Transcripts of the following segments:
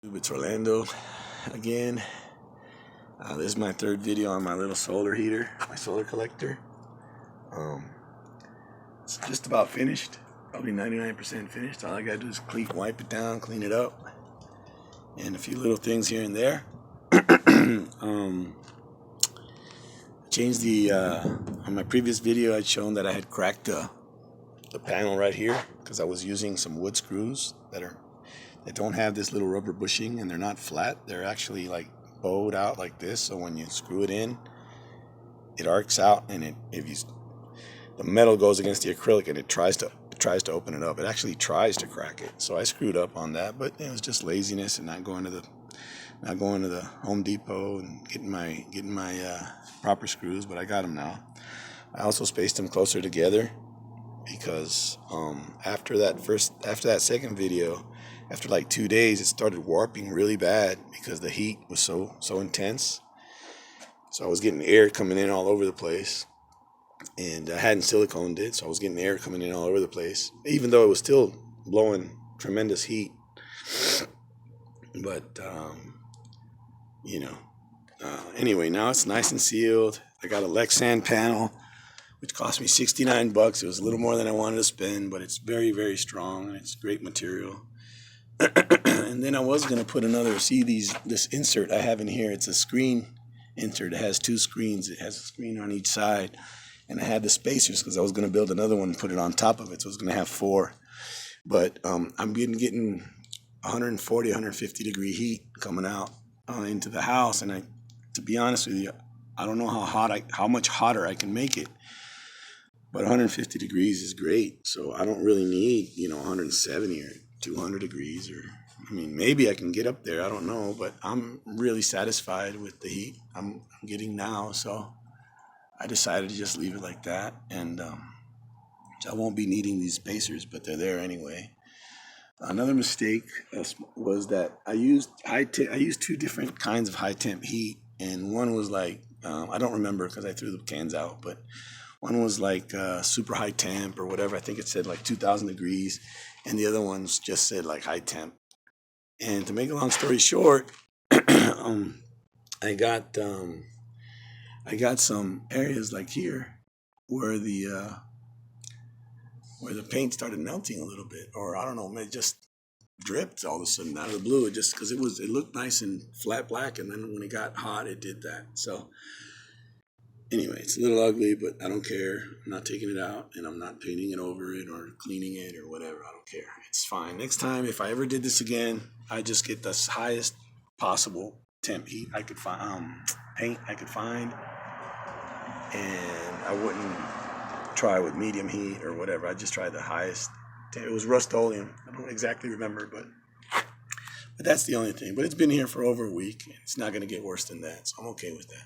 It's Orlando again. This is my third video on my little solar heater, my solar collector. It's just about finished, probably 99% finished. All I gotta do is wipe it down, clean it up, and a few little things here and there. Changed the on my previous video I'd shown that I had cracked the panel right here because I was using some wood screws that don't have this little rubber bushing, and they're not flat. They're actually like bowed out like this, so when you screw it in, it arcs out, and the metal goes against the acrylic and it tries to open it up. It actually tries to crack it. So I screwed up on that, but it was just laziness and not going to the Home Depot and getting my proper screws, but I got them now. I also spaced them closer together because after that second video, after like 2 days, it started warping really bad because the heat was so intense. So I was getting air coming in all over the place, and I hadn't siliconed it, so I was getting air coming in all over the place, even though it was still blowing tremendous heat. But anyway, now it's nice and sealed. I got a Lexan panel, which cost me $69. It was a little more than I wanted to spend, but it's very, very strong and it's great material. And then I was going to put this insert I have in here. It's a screen insert. It has two screens. It has a screen on each side. And I had the spacers because I was going to build another one and put it on top of it. So I was going to have four. But I'm getting 140, 150 degree heat coming out into the house. And to be honest with you, I don't know how much hotter I can make it. But 150 degrees is great. So I don't really need, 170 or 200 degrees, or maybe I can get up there. I don't know, but I'm really satisfied with the heat I'm getting now. So I decided to just leave it like that, and I won't be needing these spacers, but they're there anyway. Another mistake was that I used two different kinds of high temp heat, and one was like I don't remember because I threw the cans out, but one was like super high temp or whatever. I think it said like 2,000 degrees, and the other ones just said like high temp. And to make a long story short, I got some areas like here where the paint started melting a little bit, or I don't know, it just dripped all of a sudden out of the blue. It just because it looked nice and flat black, and then when it got hot, it did that. So anyway, it's a little ugly, but I don't care. I'm not taking it out, and I'm not painting it over it or cleaning it or whatever. I don't care. It's fine. Next time, if I ever did this again, I just get the highest possible temp heat I could find, paint I could find, and I wouldn't try with medium heat or whatever. I just tried the highest. It was Rust-Oleum. I don't exactly remember, but that's the only thing. But it's been here for over a week. It's not going to get worse than that, so I'm okay with that.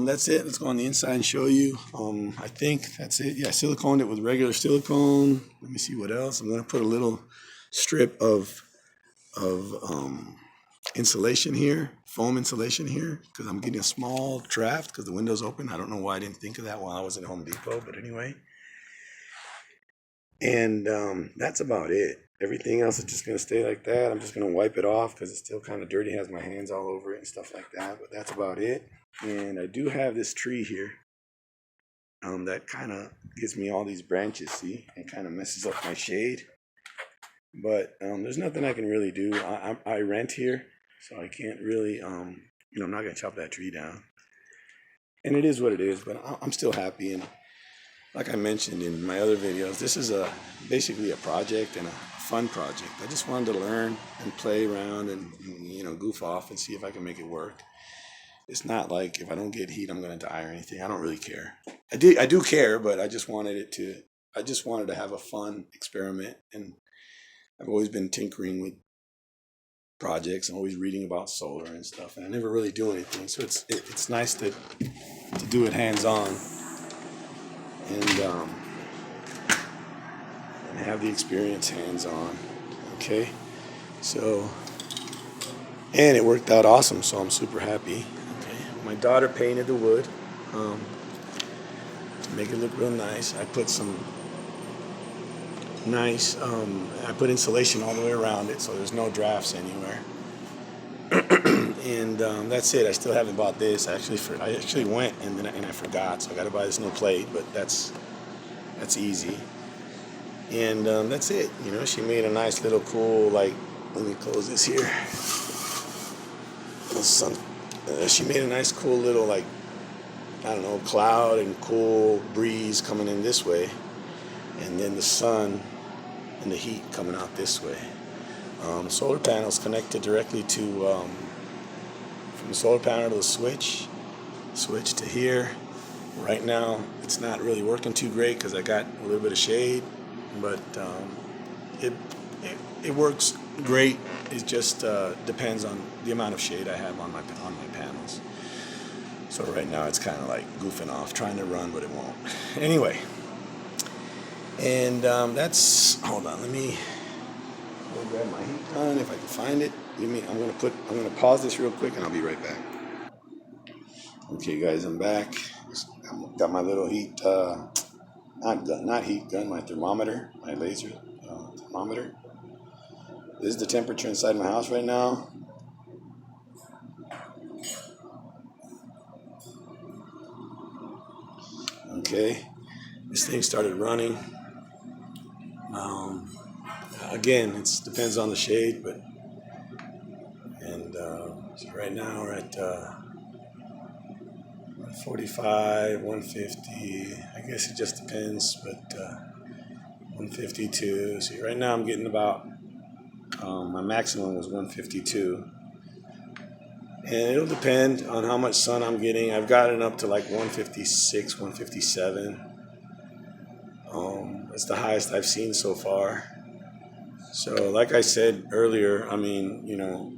That's it. Let's go on the inside and show you. I think that's it. Yeah, siliconed it with regular silicone. Let me see what else. I'm going to put a little strip of insulation here, foam insulation here, because I'm getting a small draft because the window's open. I don't know why I didn't think of that while I was at Home Depot, but anyway. And that's about it. Everything else is just going to stay like that. I'm just going to wipe it off because it's still kind of dirty. It has my hands all over it and stuff like that, but that's about it. And I do have this tree here that kind of gives me all these branches, see? It kind of messes up my shade. But there's nothing I can really do. I rent here, so I can't really, I'm not going to chop that tree down. And it is what it is, but I'm still happy. And like I mentioned in my other videos, this is basically a project and a fun project. I just wanted to learn and play around and goof off and see if I can make it work. It's not like if I don't get heat, I'm going to die or anything. I don't really care. I do care, but I just wanted to have a fun experiment. And I've always been tinkering with projects and always reading about solar and stuff. And I never really do anything. So it's nice to do it hands-on and have the experience hands-on. Okay. So, and it worked out awesome. So I'm super happy. My daughter painted the wood to make it look real nice. I put some nice. I put insulation all the way around it, so there's no drafts anywhere. And that's it. I still haven't bought this. I actually went and I forgot, so I got to buy this new plate. But that's easy. And that's it. You know, she made a nice little cool, like, let me close this here. She made a nice cool little, like, I don't know, cloud and cool breeze coming in this way, and then the sun and the heat coming out this way. Solar panels connected directly to from the solar panel to the switch to here. Right now, it's not really working too great because I got a little bit of shade, but it, it works great. It just depends on the amount of shade I have on my panels. So right now it's kind of like goofing off, trying to run, but it won't. Anyway, and that's. Hold on, let me go grab my heat gun if I can find it. I'm gonna pause this real quick, and I'll be right back. Okay, guys, I'm back. Got my little heat, not heat gun, my thermometer, my laser thermometer. This is the temperature inside my house right now. Okay, this thing started running. Again, it depends on the shade, but so right now we're at 145, 150. I guess it just depends, but 152. See, right now I'm getting about my maximum was 152. And it'll depend on how much sun I'm getting. I've gotten up to like 156, 157. That's the highest I've seen so far. So, like I said earlier, I mean, you know,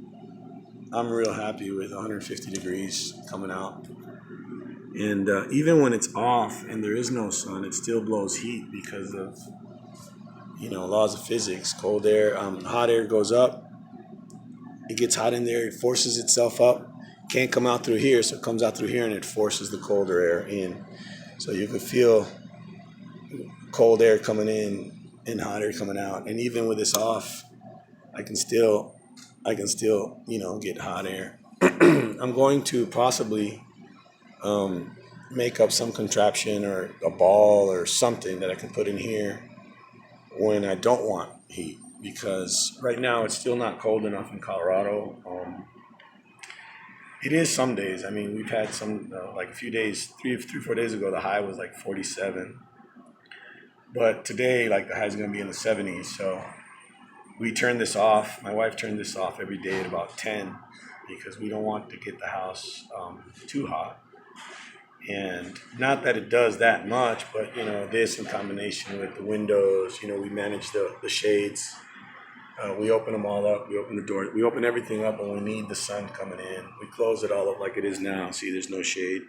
I'm real happy with 150 degrees coming out. And even when it's off and there is no sun, it still blows heat because of, you know, laws of physics. Cold air, hot air goes up. It gets hot in there. It forces itself up. Can't come out through here, so it comes out through here and it forces the colder air in. So you can feel cold air coming in and hot air coming out. And even with this off, I can still, you know, get hot air. I'm going to possibly make up some contraption or a ball or something that I can put in here when I don't want heat, because right now it's still not cold enough in Colorado. It is some days. I mean, we've had some like a few days, 4 days ago, the high was like 47. But today, like, the high is going to be in the 70s. So we turned this off. My wife turned this off every day at about 10 because we don't want to get the house too hot. And not that it does that much, but, you know, this in combination with the windows, you know, we manage the shades. We open them all up. We open the door. We open everything up when we need the sun coming in. We close it all up like it is now. See, there's no shade.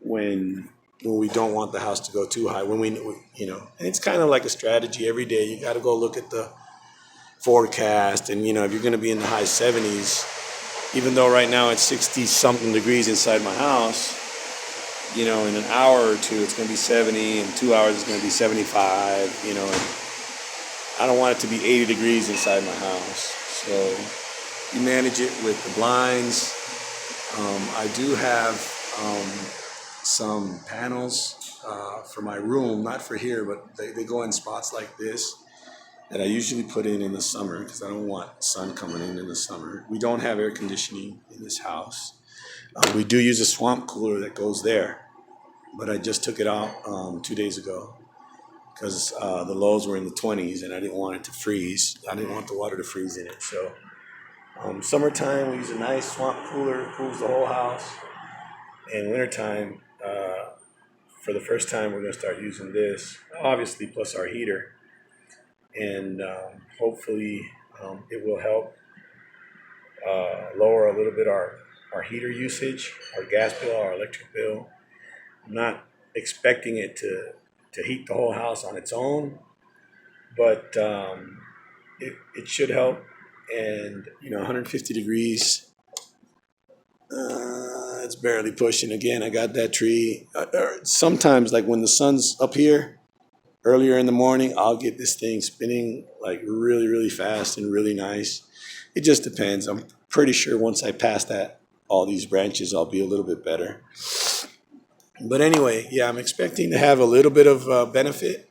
When we don't want the house to go too high, when we you know, and it's kind of like a strategy every day. You got to go look at the forecast, and, you know, if you're going to be in the high 70s, even though right now it's 60 something degrees inside my house, you know, in an hour or two it's going to be 70, in 2 hours it's going to be 75, you know, and I don't want it to be 80 degrees inside my house. So you manage it with the blinds. I do have some panels for my room, not for here, but they go in spots like this that I usually put in the summer because I don't want sun coming in the summer. We don't have air conditioning in this house. We do use a swamp cooler that goes there, but I just took it out 2 days ago because the lows were in the 20s and I didn't want it to freeze. I didn't want the water to freeze in it. So summertime, we use a nice swamp cooler, cools the whole house. And wintertime, for the first time, we're going to start using this, obviously, plus our heater. And hopefully it will help lower a little bit our heater usage, our gas bill, our electric bill. I'm not expecting it to heat the whole house on its own, but it should help. And, you know, 150 degrees, it's barely pushing. Again, I got that tree. Sometimes, like when the sun's up here, earlier in the morning, I'll get this thing spinning like really, really fast and really nice. It just depends. I'm pretty sure once I pass that, all these branches, I'll be a little bit better. But anyway, yeah, I'm expecting to have a little bit of benefit.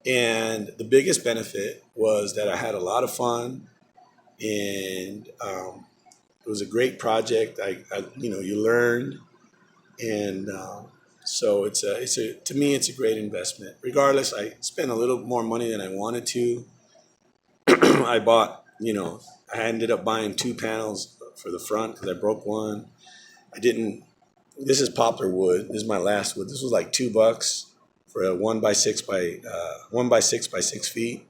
And the biggest benefit was that I had a lot of fun, and it was a great project. You learned, and so it's a to me it's a great investment. Regardless, I spent a little more money than I wanted to. I bought, I ended up buying 2 panels for the front because I broke one. I didn't. This is poplar wood. This is my last wood. This was like $2 for a 1 by 6 by 6 feet.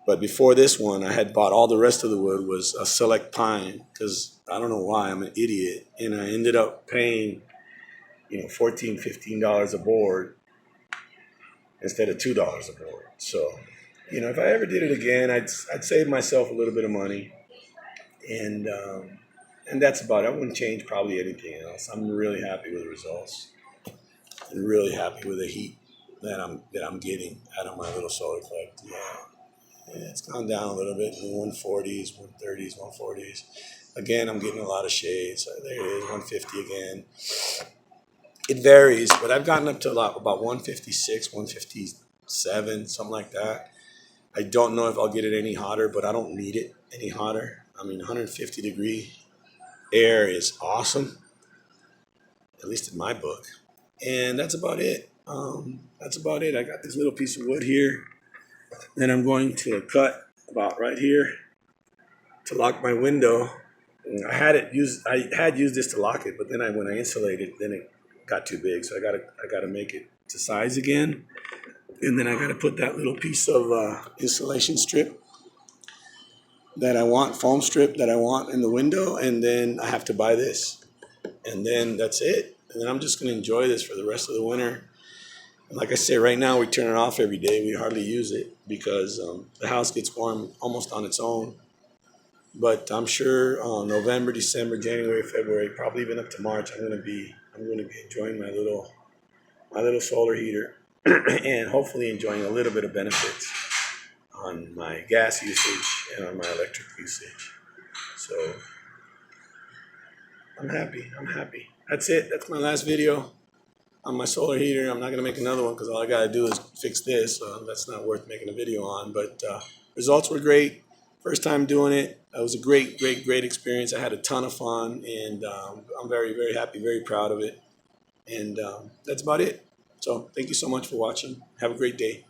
But before this one, I had bought all the rest of the wood was a select pine because I don't know why I'm an idiot, and I ended up paying $14-15 a board instead of $2 a board. So if I ever did it again, I'd save myself a little bit of money, and that's about it. I wouldn't change probably anything else. I'm really happy with the results, and really happy with the heat that I'm getting out of my little solar collect. Yeah, it's gone down a little bit in the 140s, 130s, 140s. Again, I'm getting a lot of shade. So there it is, 150 again. It varies, but I've gotten up to about 156, 157, something like that. I don't know if I'll get it any hotter, but I don't need it any hotter. I mean, 150-degree air is awesome, at least in my book. And that's about it. I got this little piece of wood here that I'm going to cut about right here to lock my window. I had used this to lock it, but then when I insulated, then it got too big, so I gotta make it to size again, and then I gotta put that little piece of insulation strip that I want, foam strip that I want in the window, and then I have to buy this, and then that's it. And then I'm just gonna enjoy this for the rest of the winter. And like I say, right now we turn it off every day. We hardly use it because the house gets warm almost on its own. But I'm sure November, December, January, February, probably even up to March, I'm gonna be enjoying my little solar heater and hopefully enjoying a little bit of benefits on my gas usage and on my electric usage. So I'm happy. That's it. That's my last video on my solar heater. I'm not gonna make another one because all I gotta do is fix this. That's not worth making a video on. But results were great. First time doing it. It was a great experience. I had a ton of fun, and I'm very, very happy, very proud of it. And that's about it. So thank you so much for watching. Have a great day.